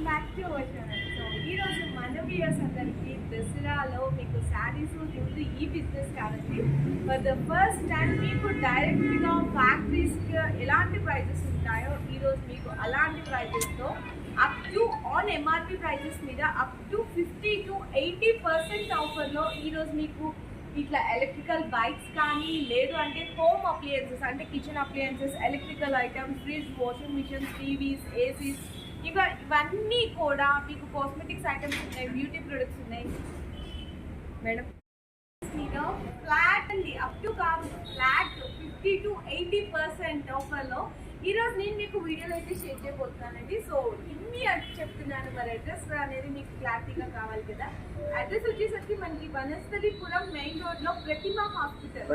Back to our channel. So ఈరోజు మన viewers అందరికీ దసరాలో మీకు శారీస్ ముందు ఈ బిజినెస్ కాదండి. ఫర్ ద ఫస్ట్ టైం మీకు డైరెక్ట్గా ఫ్యాక్టరీస్కి ఎలాంటి ప్రైజెస్ ఉంటాయో ఈరోజు మీకు అలాంటి ప్రైజెస్తో up to on MRP prices మీద అప్ టు 50 to 80% ఆఫర్లో ఈరోజు మీకు ఇట్లా ఎలక్ట్రికల్ బైక్స్ కానీ లేదు అంటే హోమ్ అప్లయన్సెస్ అంటే kitchen appliances, electrical items, fridge, washing machines, TVs, ACs, ఇవన్నీ కూడా మీకు కాస్మెటిక్స్ ఐటమ్స్ ఉన్నాయి, బ్యూటీ ప్రొడక్ట్స్ ఉన్నాయి మేడం. ఫ్లాట్ అండి, అప్ టు కాదు ఫ్లాట్ 50 to 80% ఆఫర్లో ఈరోజు నేను మీకు వీడియోలో అయితే షేర్ చేయబోతున్నానండి. సో ఇన్ని చెప్తున్నాను, మరి అడ్రస్ అనేది మీకు క్లారిటీగా కావాలి కదా. అడ్రస్ వచ్చేసరికి మనకి వనస్థలిపురం మెయిన్ రోడ్లో ప్రతిమా హాస్పిటల్,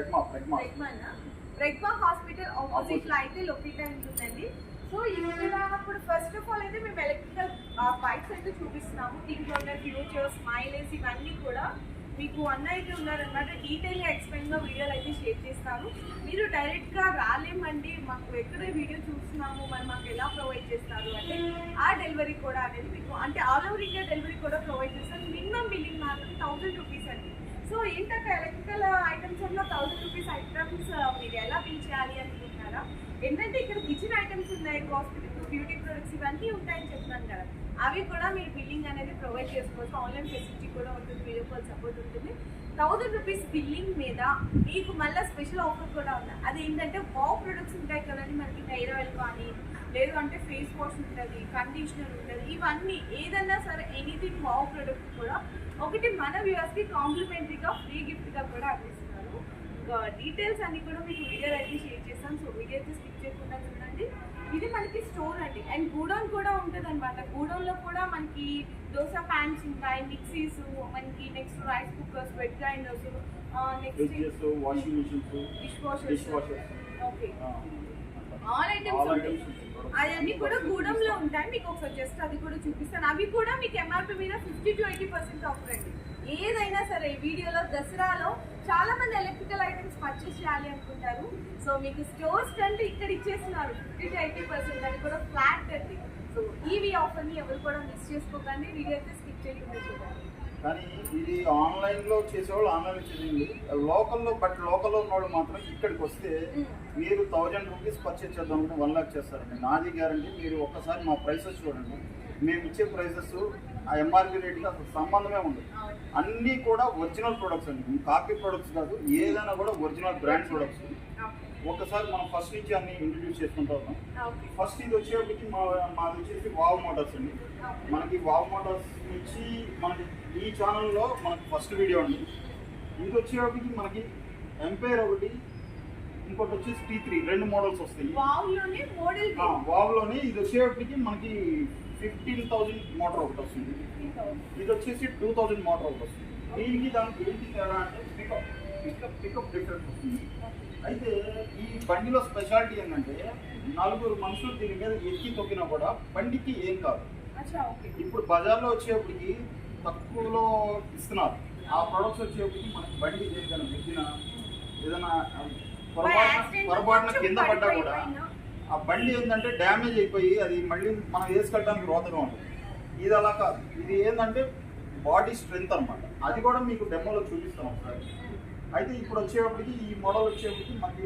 ప్రతిమా హాస్పిటల్ ఆపోజిట్ లో అయితే లొకేట్ అయి ఉంటుందండి. సో ఇక్కడ ఇప్పుడు ఫస్ట్ ఆఫ్ ఆల్ అయితే మేము ఎలక్ట్రికల్ బైక్స్ అయితే చూపిస్తున్నాము. దీంట్లో ఉన్న ఫ్యూచర్స్, మైలేజ్ ఇవన్నీ కూడా మీకు అన్న అయితే ఉన్నారనమాట. డీటెయిల్గా ఎక్స్ప్లెయిన్గా వీడియోలు అయితే షేర్ చేస్తాను. మీరు డైరెక్ట్గా రాలేమండి, మాకు ఎక్కడ వీడియో చూస్తున్నాము, మరి మాకు ఎలా ప్రొవైడ్ చేస్తారు అంటే ఆ డెలివరీ కూడా అనేది మీకు అంటే ఆల్ ఓవర్ ఇండియా డెలివరీ కూడా ప్రొవైడ్ చేస్తాను. మినిమం బిల్లింగ్ మాత్రం 1000 రూపీస్ అండి. సో ఏంటంటే ఎలక్ట్రికల్ ఐటమ్స్ ఉన్న 1000 రూపీస్ ఐటమ్స్ మీరు ఎలా బిల్ చేయాలి అనుకుంటున్నారా? ఏంటంటే ఇక్కడ కిచెన్ ఐటమ్స్ ఉన్నాయి, కాస్మెటిక్స్, బ్యూటీ ప్రొడక్ట్స్ ఇవన్నీ ఉంటాయని చెప్తున్నాను కదా. అవి కూడా మీరు బిల్లింగ్ అనేది ప్రొవైడ్ చేసుకోవచ్చు. ఆన్లైన్ ఫెసిలిటీ కూడా ఉంటుంది, వీడియో కాల్ సపోర్ట్ ఉంటుంది. 1000 రూపీస్ బిల్లింగ్ మీద మీకు మళ్ళీ స్పెషల్ ఆఫర్ కూడా ఉంది. అది ఏంటంటే వావ్ ప్రొడక్ట్స్ ఉంటాయి కదండి, మనకి హెయిర్ ఆయిల్ కానీ లేదు అంటే ఫేస్ వాష్ ఉంటుంది, కండిషనర్ ఉంటుంది, ఇవన్నీ ఏదన్నా సరే ఎనీథింగ్ వావ్ ప్రొడక్ట్ కూడా ఒకటి మన వ్యూవర్స్కి కాంప్లిమెంటరీగా ఫ్రీ గిఫ్ట్గా కూడా అందిస్తున్నారు. డీటెయిల్స్ అన్ని కూడా మీకు వీడియోలో అయితే షేర్ చేస్తాను. సో వీడియో అయితే స్కిప్ చేయకుండా చూడండి. ఇది మనకి స్టోర్ అండి, అండ్ గూడౌన్ కూడా ఉంటుంది అనమాట. గూడౌన్లో కూడా మనకి దోశ ప్యాన్స్ ఉంటాయి, మిక్సీస్, మనకి next rice cookers, wet grinders, next washing machines, dish washers, okay all items ఉంటాయి. అవన్నీ కూడా గూడౌన్లో ఉంటాయి. మీకు ఒకసారి జస్ట్ అది కూడా చూపిస్తాను. అవి కూడా మీకు ఎంఆర్పి మీద 50 to 80% ఆఫర్ అండి. ఏదైనా సరే ఈ వీడియోలో దసరాలో చాలా మంది ఎలక్ట్రికల్ ఐటమ్స్ పర్చేస్ చేయాలి అనుకుంటారు. సో మీకు స్టోర్స్ కంటే ఇక్కడ ఇచ్చేస్తున్నారు 50 to 80%, అది కూడా ఫ్లాట్ అండి. సో ఈవీ ఆఫర్ని ఎవరు కూడా మిస్ చేసుకోకండి. వీడియో అయితే స్కిప్ చేయకుండా చూడాలి. కానీ ఇది ఆన్లైన్లో చేసేవాళ్ళు ఆన్లైన్లో చేసేయండి, లోకల్లో ఉన్న వాళ్ళు మాత్రం ఇక్కడికి వస్తే మీరు 1000 రూపీస్ పర్చేస్ చేద్దాం అనుకుంటే 1 lakh చేస్తారండి. నాది గ్యారంటీ. మీరు ఒక్కసారి మా ప్రైసెస్ చూడండి. మేము ఇచ్చే ప్రైసెస్ ఆ ఎంఆర్పి రేట్కి అసలు సంబంధమే ఉండదు. అన్నీ కూడా ఒరిజినల్ ప్రొడక్ట్స్ అండి, కాపీ ప్రొడక్ట్స్ కాదు. ఏదైనా కూడా ఒరిజినల్ బ్రాండ్ ప్రొడక్ట్స్. ఒకసారి మనం ఫస్ట్ నుంచి అన్ని ఇంట్రడ్యూస్ చేసుకుంటూ ఉన్నాం. ఫస్ట్ ఇది వచ్చేప్పటికి మాది వచ్చేసి వావ్ మోటార్స్ అండి. మనకి వావ్ మోటార్స్ నుంచి మనకి ఈ ఛానల్లో మనకి ఫస్ట్ వీడియో అండి. ఇది వచ్చేప్పటికి మనకి ఎంపైర్ ఒకటి, ఇంకోటి వచ్చేసి T3, 2 మోడల్స్ వస్తాయి. వావ్లోనే ఇది వచ్చేప్పటికి మనకి 15,000 మోటార్ ఒకటి వస్తుంది. ఇది వచ్చేసి 2000 మోటార్ ఒకటి వస్తుంది. దీనికి దానికి ఏంటి తేడా అంటే పికప్ డిఫరెన్స్ వస్తుంది. అయితే ఈ బండిలో స్పెషాలిటీ ఏంటంటే 4 మనుషులు దీని మీద ఎక్కి తొక్కినా కూడా బండికి ఏం కాదు. ఇప్పుడు బజార్లో వచ్చేప్పటికి తక్కువలో ఇస్తున్నారు. ఆ ప్రొడక్ట్స్ వచ్చేప్పటికి మనకి బండి ఏదైనా ఎక్కినా ఏదైనా పొరపాటున కింద పడ్డా కూడా ఆ బండి ఏంటంటే డ్యామేజ్ అయిపోయి అది మళ్ళీ మనం వేసుకెళ్ళడానికి రోతగా ఉంటుంది. ఇది అలా కాదు. ఇది ఏంటంటే బాడీ స్ట్రెంగ్త్ అనమాట. అది కూడా మీకు డెమోలో చూపిస్తాం ఒకసారి. అయితే ఇప్పుడు వచ్చేప్పటికి ఈ మోడల్ వచ్చేప్పటికి మనకి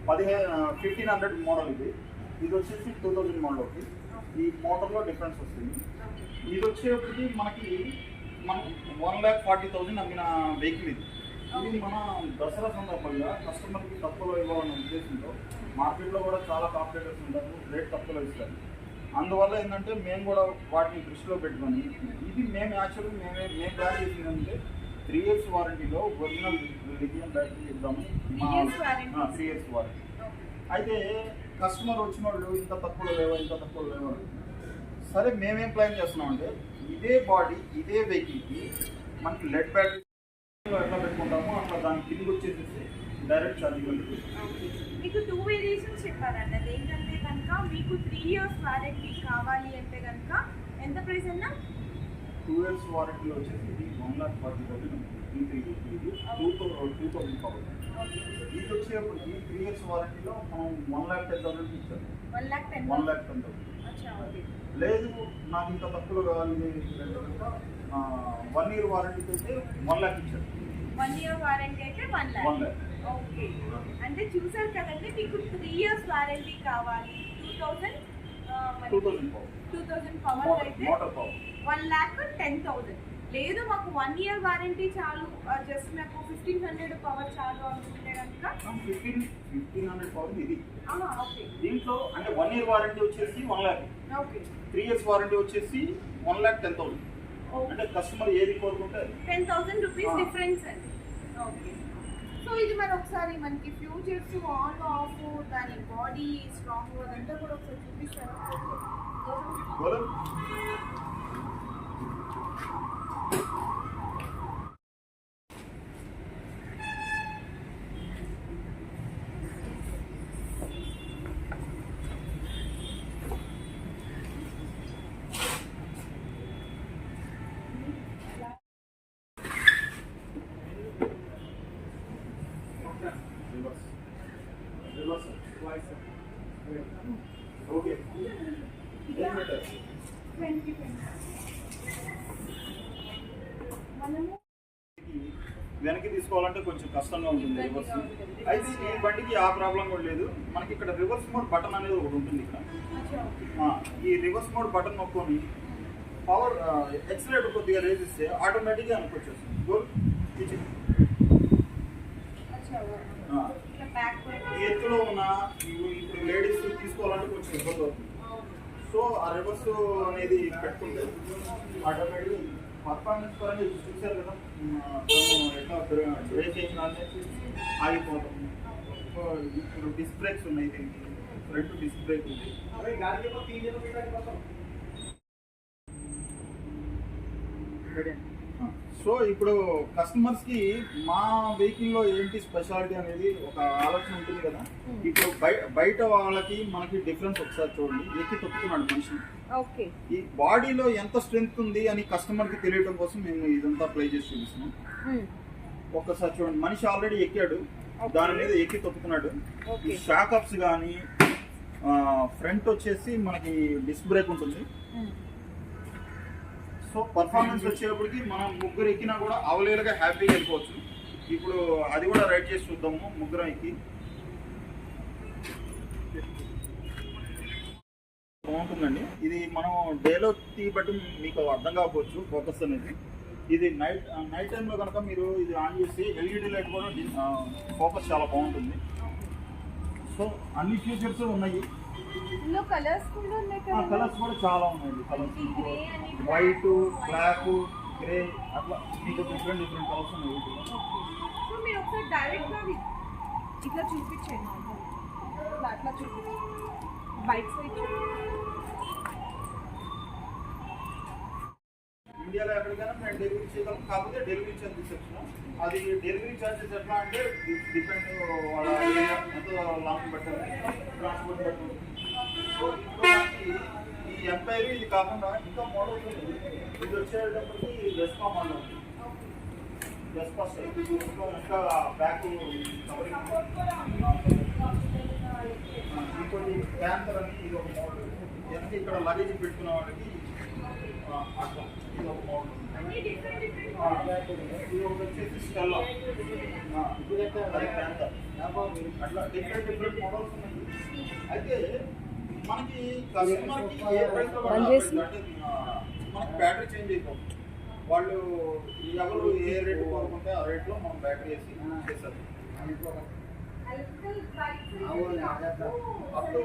1500 మోడల్ ఇది. ఇది వచ్చేసి 2000 మోడల్ ఒకటి. ఈ మోటార్లో డిఫరెన్స్ వస్తుంది. ఇది వచ్చేప్పటికి మనకి 1,40,000 అమ్మిన వెహికల్ ఇది. ఇది మన దసరా సందర్భంగా కస్టమర్కి తక్కువలో ఇవ్వాలన్న ఉద్దేశంతో మార్కెట్లో కూడా చాలా కాంపిటేటర్స్ ఉంటారు, రేట్ తక్కువలో ఇస్తారు. అందువల్ల ఏంటంటే మేము కూడా వాటిని దృష్టిలో పెట్టుకొని ఇది మేము ప్లాన్ చేసిందంటే 3 years వారంటీలో ఒరిజినల్ లిథియం బ్యాటరీ ఇద్దామని 3 years వారంటీ. అయితే కస్టమర్ వచ్చిన వాళ్ళు ఇంత తక్కువలో లేవా సరే మేమేం ప్లాన్ చేస్తున్నామంటే ఇదే బాడీ ఇదే వెహికల్కి మనకి లెడ్ బ్యాటరీ ఎట్లా పెట్టుకుంటామో అట్లా దాని కింద వచ్చేసి డైరెక్ట్ ఛార్జింగ్. మీకు 2 వేరియేషన్స్ చెప్పారండి. అదేంటంటే కనుక మీకు 3 years వారంటీ కావాలి అంటే కనుక ఎంత ప్రైస్ అన్నా 2 years వారంటీలో వచ్చేసి ఇది 1,40,000 2000 పవర్. ఇది వచ్చేప్పటికి 3 years వారంటీలో మనం 1,10,000 ఇచ్చారు. 1,10,000 అచ్చా ఓకే. లేదు నాకు ఇంకా తక్కువ కావాలి 1 year వారంటీకి అయితే 1 lakh ఇచ్చారు. 1 year వారంటీ అయితే 1 lakh. 1 lakh. ఓకే. అంటే చూసారు కదండి, మీకు 3 years వారంటీ కావాలి 2000 పవర్ అయితే మోటార్ పవర్ 1,10,000. లేదు మాకు 1 year వారంటీ చాలు, జస్ట్ నాకు 1500 పవర్ చాలు అనుకుంటే కనుక 1500 పవర్ ఇది. ఓకే దీంట్లో అంటే 1 year వారంటీ వచ్చేసి 1 lakh, ఓకే. 3 years వారంటీ వచ్చేసి 1,10,000. అంటే కస్టమర్ ఏది కోరుకుంటే 10,000 రూపీస్ డిఫరెన్స్ అండి. ఓకే. సో ఇది మరి ఒకసారి మనకి ఫ్యూచర్స్ ఆన్ ఆఫ్ దాని బాడీ స్ట్రాంగ్ అదంతా కూడా ఒకసారి చూపిస్తారా? Golem okay. వెనక్కి తీసుకోవాలంటే కొంచెం కష్టంగా ఉంటుంది రివర్స్. అయితే ఈ బండికి ఆ ప్రాబ్లం కూడా లేదు. మనకి ఇక్కడ రివర్స్ మోడ్ బటన్ అనేది ఒకటి ఉంటుంది ఇక్కడ. ఈ రివర్స్ మోడ్ బటన్ నొక్కొని పవర్ ఎక్సలేటర్ కొద్దిగా రేజ్ ఇస్తే ఆటోమేటిక్గా అనుకొచ్చేస్తుంది. గోల్ ఈ ఎత్తులో ఉన్న ఇప్పుడు లేడీస్ తీసుకోవాలంటే కొంచెం ఇబ్బంది అవుతుంది. సో ఆ రివర్స్ అనేది పెట్టుకుంటే ఆటోమేటిక్గా పర్ఫార్మెన్స్ పరంగా చూసారు కదా, ఎట్లా బ్రేక్ చేసిన ఆగిపోతాం. ఇప్పుడు డిస్క్ బ్రేక్స్ ఉన్నాయి, దీనికి ఫ్రంట్ డిస్క్ బ్రేక్ ఉంది. సో ఇప్పుడు కస్టమర్స్కి మా వెహికల్లో ఏంటి స్పెషాలిటీ అనేది ఒక ఆలోచన ఉంటుంది కదా. ఇప్పుడు బయట వాళ్ళకి మనకి డిఫరెన్స్ ఒకసారి చూడండి. ఎక్కి తొక్కుతున్నాడు మనిషి, ఓకే. ఈ బాడీలో ఎంత స్ట్రెంగ్త్ ఉంది అని కస్టమర్కి తెలియడం కోసం మేము ఇదంతా ప్లే చేసి చూపిస్తున్నాం. ఒక్కసారి చూడండి, మనిషి ఆల్రెడీ ఎక్కాడు, దాని మీద ఎక్కి తొక్కుతున్నాడు. ఈ షాక్ అప్స్ కానీ ఫ్రంట్ వచ్చేసి మనకి డిస్క్ బ్రేక్ ఉంటుంది. సో పర్ఫార్మెన్స్ వచ్చేటప్పటికి మనం ముగ్గురు ఎక్కినా కూడా అవలేలుగా హ్యాపీగా వెళ్ళిపోవచ్చు. ఇప్పుడు అది కూడా రైడ్ చేసి చూద్దాము ముగ్గురం ఎక్కి. బాగుంటుందండి ఇది. మనం డేలో బట్టి మీకు అర్థం కాకపోవచ్చు ఫోకస్ అనేది. ఇది నైట్ టైంలో కనుక మీరు ఇది ఆన్ చేసి ఎల్ఈడి లైట్ కూడా ఫోకస్ చాలా బాగుంటుంది. సో అన్ని ఫీచర్స్ ఉన్నాయి. కలర్స్ కూడా ఉన్నాయి కదా? కలర్స్ కూడా చాలా ఉన్నాయండి. కలర్స్ వైట్, బ్లాక్, గ్రే అట్లా మీకు డిఫరెంట్ కలర్స్ ఉన్నాయి. సో మీరు ఒకసారి డైరెక్ట్గా ఇట్లా చూపించండి, అట్లా చూపించండి బైక్ సైడ్. ఇండియాలో ఎక్కడికైనా మేము డెలివరీ చేయగలం, కాకపోతే డెలివరీ ఛార్జెస్ చెప్తున్నాం. అది డెలివరీ ఛార్జెస్ ఎట్లా అంటే డిపెండ్ వాళ్ళ ఏరియా ఎంత లాంగ్ పెట్టాలి, ట్రాన్స్పోర్ట్ పెట్టాలి. సో ఇప్పుడు మనకి ఈ ఎంపైర్ ఇది కాకుండా ఇంకా మోడల్స్ ఉంది. ఇది వచ్చేటప్పటికి వెస్పా మోడల్ ఉంది. వెస్పా స్టైల్ ఇంకా బ్యాక్ కవరింగ్. ఇంకోటి క్యాంతర్ అని ఇది ఒక మోడల్. వెనక ఇక్కడ లగేజ్ పెట్టుకున్న వాళ్ళకి అట్లా ఇది ఒక మోడల్. ఇది ఒకటి వచ్చేసి స్టెల్లా, అది క్యాంతర్. అట్లా డిఫరెంట్ మోడల్స్ ఉన్నాయి. అయితే మనకి కస్టమర్కి ఏ ప్రైస్లో అంటే మనకి బ్యాటరీ చేంజ్ అయిపోతుంది. వాళ్ళు ఎవరు ఏ రేటు కోరుకుంటే ఆ రేట్లో మనం బ్యాటరీ వేసి చేస్తారు. అప్ టు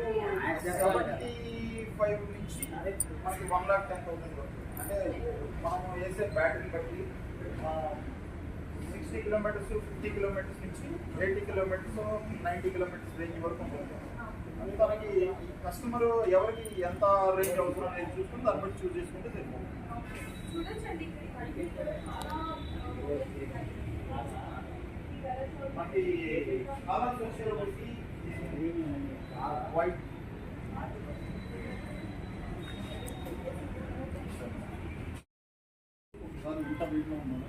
75 నుంచి మనకి 1,10,000 అంటే మనం వేసే బ్యాటరీ బట్టి 60 కిలోమీటర్స్, 50 కిలోమీటర్స్ నుంచి 80 కిలోమీటర్స్, 90 కిలోమీటర్స్ రేంజ్ వరకు ఉంటుంది. తనకి కస్టమర్ ఎవరికి ఎంత రేంజ్ అవసరం అనేది చూసుకుని దాన్ని బట్టి చూస్ చేసుకుంటే సరిపోతుంది. మనకి కలర్స్ వచ్చేటప్పటికి వైట్, ఇంత వీటిలో ఉన్నాను.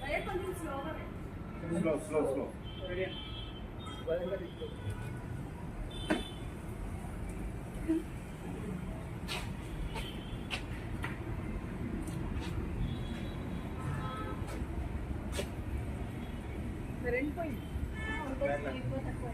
భయ్యా కొంచెం స్లోగా స్లో కరెంట్ పోయింది ఎక్కువ తక్కువ